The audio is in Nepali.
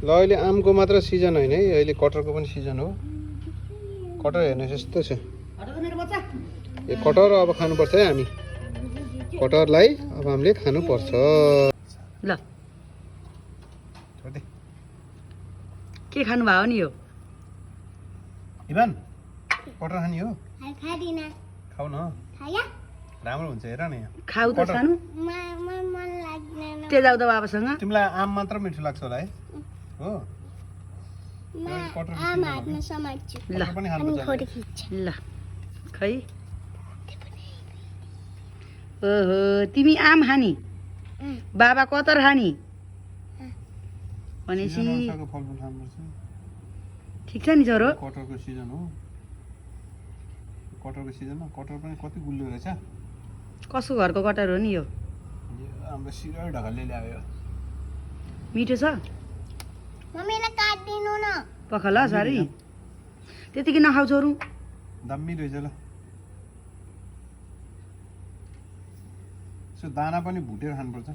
ल अहिले आमको मात्र सिजन होइन है, अहिले कटहरको पनि सिजन हो। कटहर हेर्नुहोस् यस्तो छ। यो कटहर अब खानुपर्छ है हामी। कटहरलाई अब हामीले खानुपर्छ। ल के खानु भयो नि यो? इभान कटहर खाने हो? खादिन। खाऊ न, खाया? राम्रो हुन्छ हेर न यहाँ। खाऊ त सानो। मन लाग्दैन। त्यो जाऊ त बाबासँग। तिमीलाई आम मात्र मिठो लाग्छ होला है? हो। आम हातमा समात्छु। ल पनि खानुपर्छ। फोटो खिच्छ। ल खै। ओहो तिमी आम खानी, बाबा कतर खानी भनेपछि फलफुल खानुपर्छ। ठिक छ नि छोरो। कटहरको सिजन हो। कटहरको सिजनमा कटहर पनि कति गुलियो रहेछ। कसको घरको कटहर हो नि यो? हाम्रो सिरै ढकालले ल्यायो। मिठो छ? मम्मीलाई काट्दिनु न। पखाल सारी त्यतिकै नखाऊ छोरू। दामी रहेछ ल। यसो दाना पनि भुटेर खानुपर्छ।